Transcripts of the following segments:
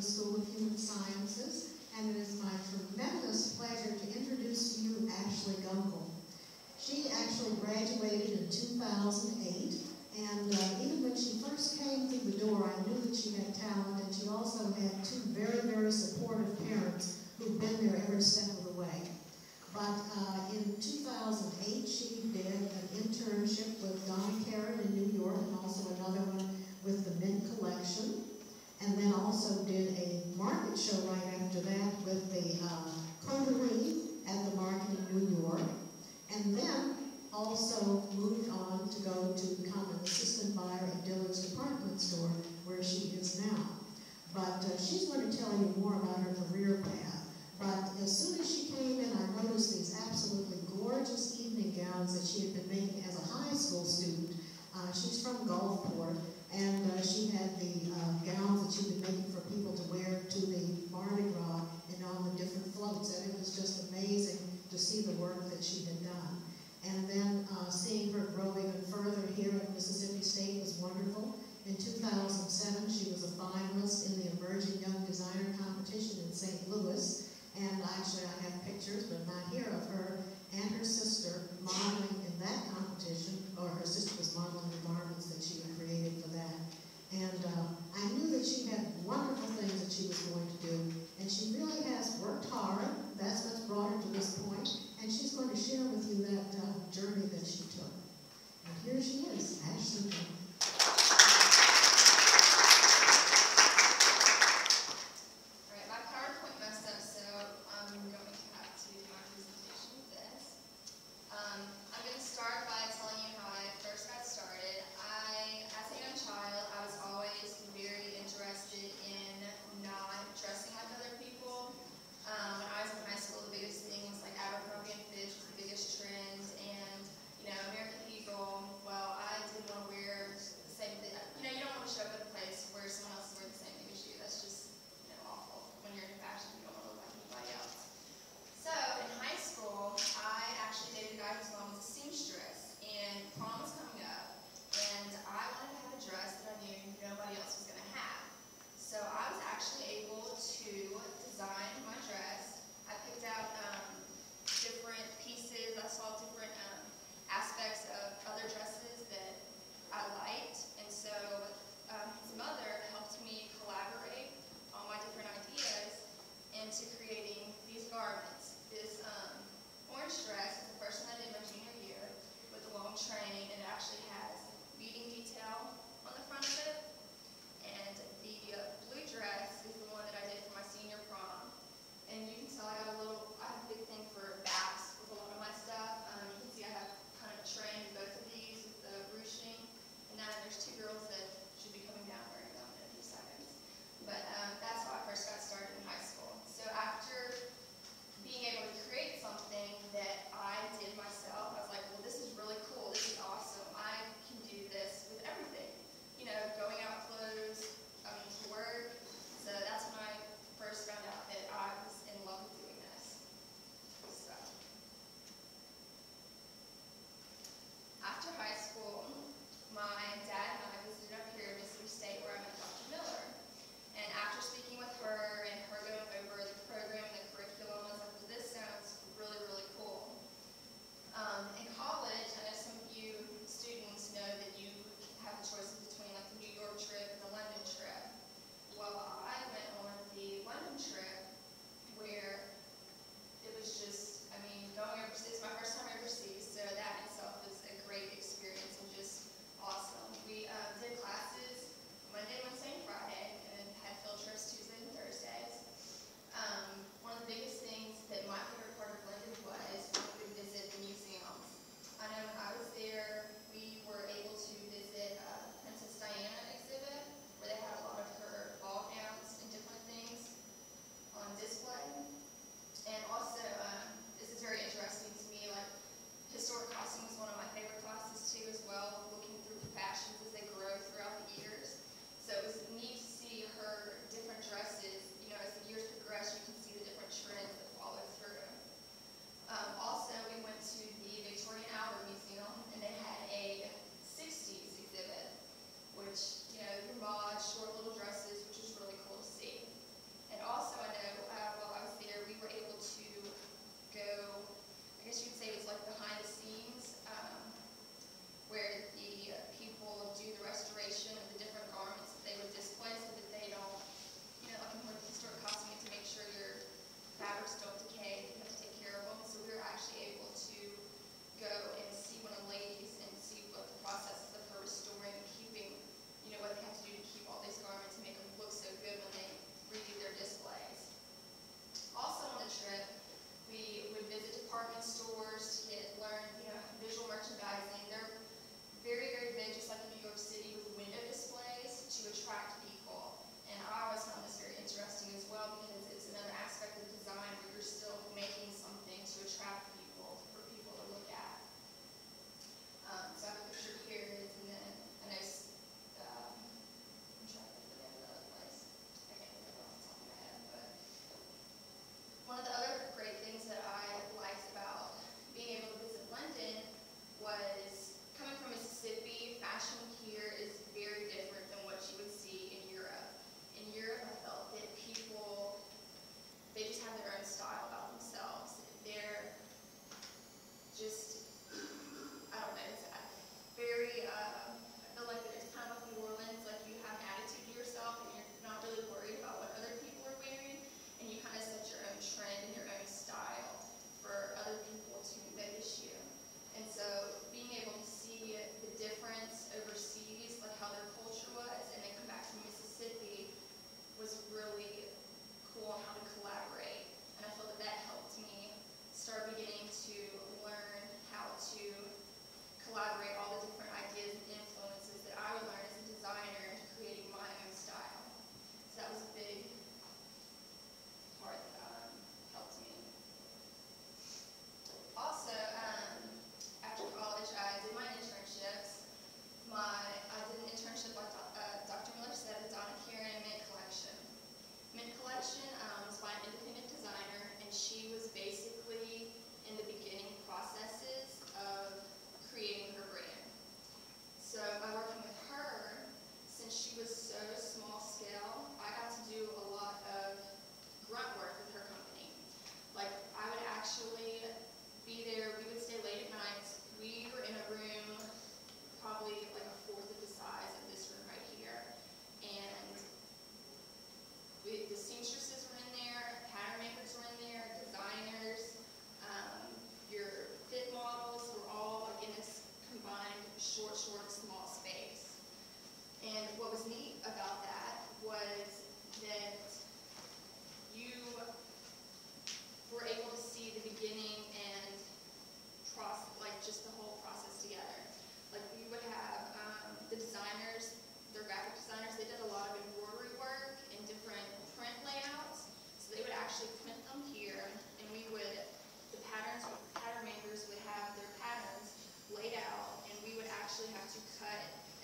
the School of Human Sciences, and it is my tremendous pleasure to introduce to you Ashley Gunkel. She actually graduated in 2008, and even when she first came through the door, I knew that she had talent, and she also had two very, very supportive parents who've been there every step of the way. But in 2008, she did an internship with Donna Karen in New York, and also another one with the Mint Collection, and then also did a market show right after that with the Coterie at the market in New York, and then also moved on to go to become an assistant buyer at Dillard's department store, where she is now. But she's going to tell you more about her career path. But as soon as she came in, I noticed these absolutely gorgeous evening gowns that she had been making as a high school student. She's from Gulfport, and she had the gowns that she'd been making for people to wear to the Mardi Gras and on the different floats, and it was just amazing to see the work that she had done. And then seeing her grow even further here at Mississippi State was wonderful. In 2007, she was a finalist in the Emerging Young Designer Competition in St. Louis. And actually, I have pictures, but not here, of her and her sister modeling in that competition, or her sister was modeling the garments that she had created for that. And I knew that she had wonderful things that she was going to do, and she really has worked hard. That's what's brought her to this point, and she's going to share with you that journey that she took. And here she is, Ashley Gunkel. American Eagle. Well, I didn't want to wear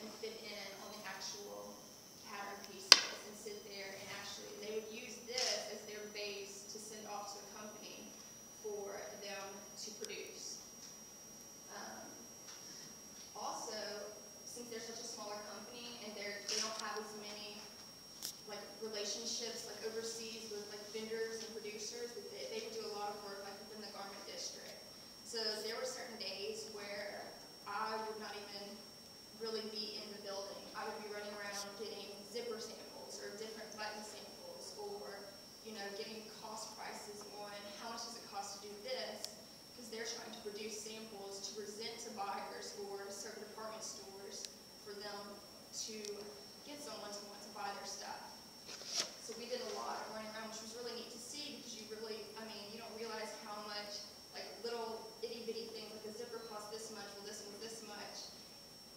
and fit in on the actual pattern pieces and sit there and actually, they would use this as their base to send off to a company for them to produce. Also, since they're such a smaller company and they don't have as many like relationships like overseas with like vendors and producers, they would do a lot of work like within the garment district. So there were certain days where I would not even really be in the building. I would be running around getting zipper samples or different button samples, or getting cost prices on how much does it cost to do this, because they're trying to produce samples to present to buyers or certain department stores for them to get someone to want to buy their stuff. So we did a lot of running around, which was really neat to see, because you don't realize how much like little itty bitty things, like a zipper costs this much, well this one's this much,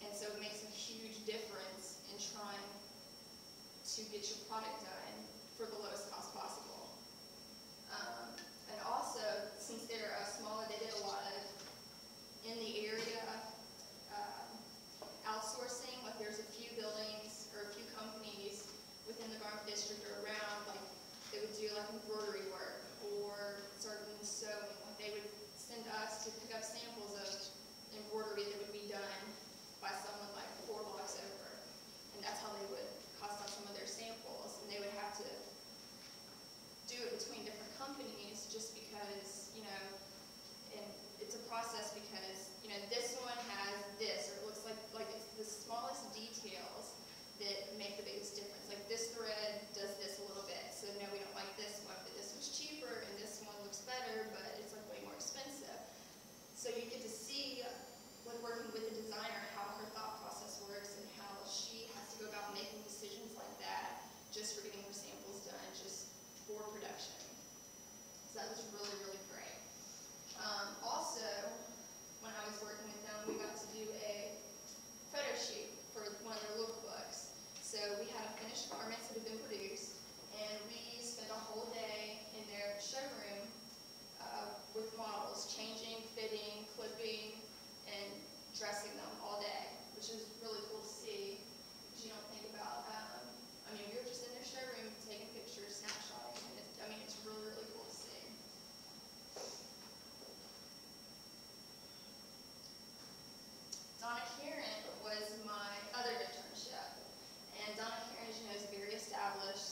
and so it makes a huge difference in trying to get your product done for the lowest cost possible. And also, since they're smaller, they did a lot of in the area outsourcing. Like there's a few buildings or a few companies within the garment district or around, like they would do like embroidery work or certain sewing. Like they would send us to pick up samples of embroidery that would be done by someone like 4 blocks over. And that's how they would cost out some of their samples. And they would have to do it between different companies just because, and it's a process because, this one has this, or it looks like it's the smallest details that make the biggest difference. Like this thread does this a little bit, so no, we don't like this one, but this one's cheaper, and this one looks better, but it's like way more expensive. So you get to see, when working with the designer, how her thought process works and how she has to go about making decisions like that just for getting her samples done, just for production. So that was really, really great. Also, when I was working with them, we got to do a photo shoot for one of their lookbooks. So we had finished garments that had been produced, and we spent a whole day in their showroom with models, changing, fitting, clipping, and dressing them all day, which is really cool to see, because you don't think about, we were just in their showroom taking pictures, snapshotting, and it's really, really cool to see. Donna Karen was my other internship, and Donna Karen, as you know, is very established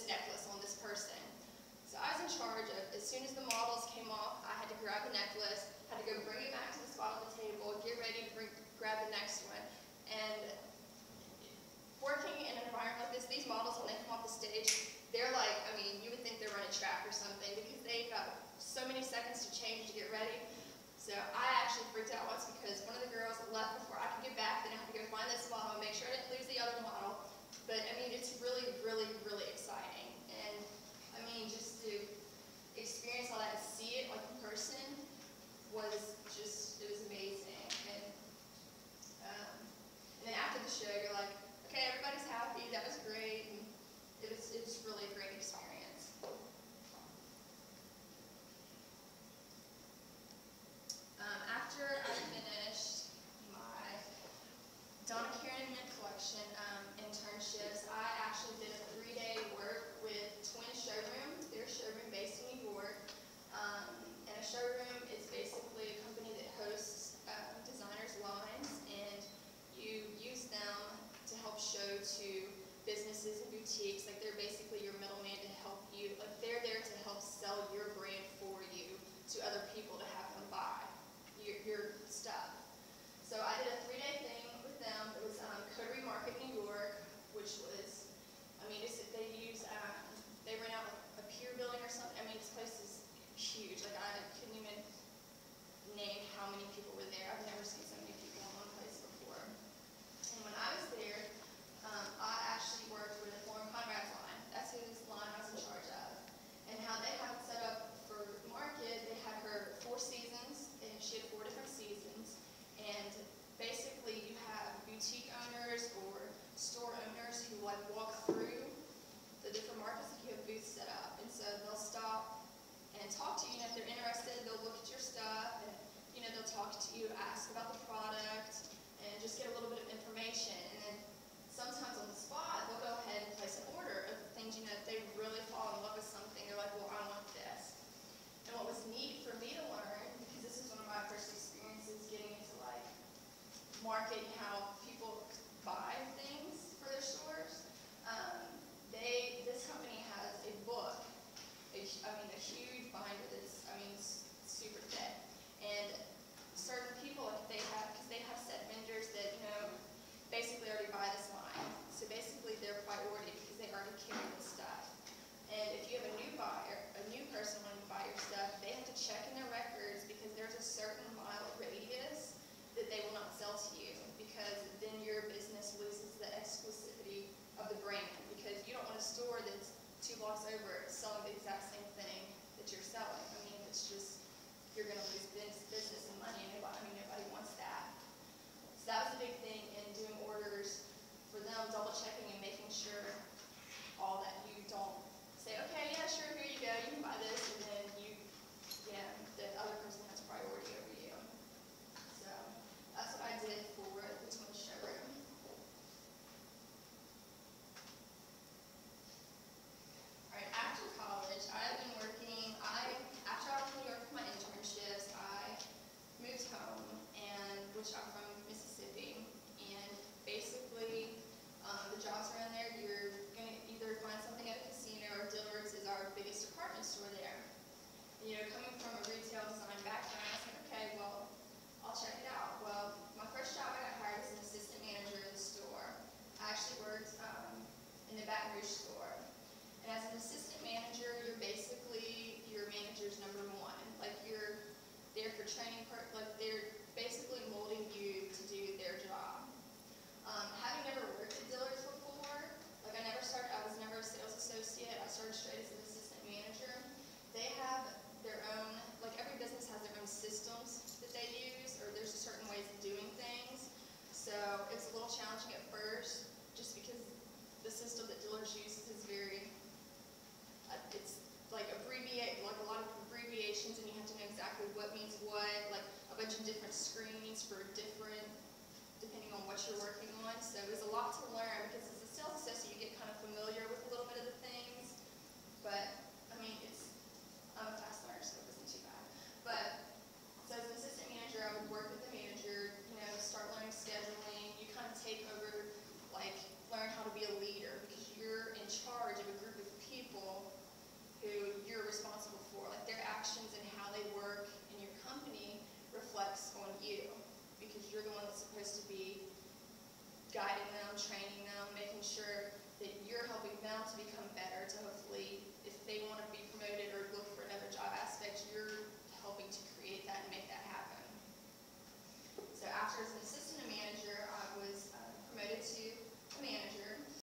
necklace on this person. So I was in charge of, as soon as the models came off, I had to grab the necklace, had to go bring it back to the spot on the table, get ready to grab the next one. And working in an environment like this, these models, when they come off the stage, they're like, I mean, you would think they're running track or something because they've got so many seconds to change to get ready. So I actually freaked out once because one of the girls left before I could get back, then I had to go find this model and make sure I didn't lose the other model. But I mean, it's really, really, really exciting. And I mean, just to experience all that and see it like in person was just, it was amazing. And then after the show, you're like, okay, everybody's happy, that was great. And it was really a great experience. After I finished my Donna Karen and Mint Collection internships, I actually did a 3-day work with Twin Showroom. They're a showroom based in New York. And a showroom is basically a company that hosts designers' lines, and you use them to help show to businesses and boutiques. Like, they're basically your middleman to help you. Like, they're there to help sell your brand for you to other people to have them buy your stuff. So I did a 3-day thing with them. It was Coterie Market, New York, which was, I mean, they use, they rent out like a pier building or something. I mean, this place is huge. Like, I couldn't even name how many people were there. I've never seen so many people in one place before. And when I was there, I actually worked with Lauren Conrad's line. That's whose line I was in charge of. And how they have it set up for the market, they had her 4 seasons, and she had 4 different seasons. And basically, you have boutique owners or store owners who like walk through the different markets that you have booths set up. And so they'll stop and talk to you. And if they're interested, they'll look at your stuff, and they'll talk to you, ask about the product, and just get a little bit of information. And then sometimes on the spot, they'll go ahead and place an order of things. If they really fall in love with something, they're like, well, I want this. And what was neat for me to learn, because this is one of my first experiences getting into like marketing, how people buy things for their stores. This company has a book, a huge binder that's, super thick. And certain people, if they have, because they have set vendors that, basically already buy this line. So basically they're priority because they already carry this stuff. And if you have a new buyer, a new person wanting to buy your stuff, they have to check in their records because there's a certain mile radius that they will not sell to you, because then your business loses the exclusivity of the brand, because you don't want a store that's 2 blocks over selling the exact same thing that you're selling. I mean, it's just, you're going to lose business and money, and nobody wants that. So that was a big thing in doing orders for them, double checking and making sure all that you don't say, okay, yeah, sure, here you go, you can buy this, and then the other person has priority over you. So that's what I did for the Twin Showroom. All right, after college, I have been working, after I was in New York for my internships, I moved home, which I'm from Mississippi, and basically the jobs around there, you're going to either find something at a casino, or Dillard's is our biggest department store there. Coming from a retail design background, I was like, okay, well, I'll check it out. Well, my first job I got hired as an assistant manager in the store. I actually worked in the Baton Rouge store. And as an assistant manager, you're basically your manager's #1. Like, you're there for training, like they're basically molding you to do their job. Having never worked at Dillard's before, like I was never a sales associate. I started straight as an assistant manager. They have their own, like every business has their own systems that they use, or there's certain ways of doing things. So it's a little challenging at first, just because the system that Dillard's uses is very, it's like like a lot of abbreviations, and you have to know exactly what means what, like a bunch of different screens for depending on what you're working on. So it was a lot to learn, because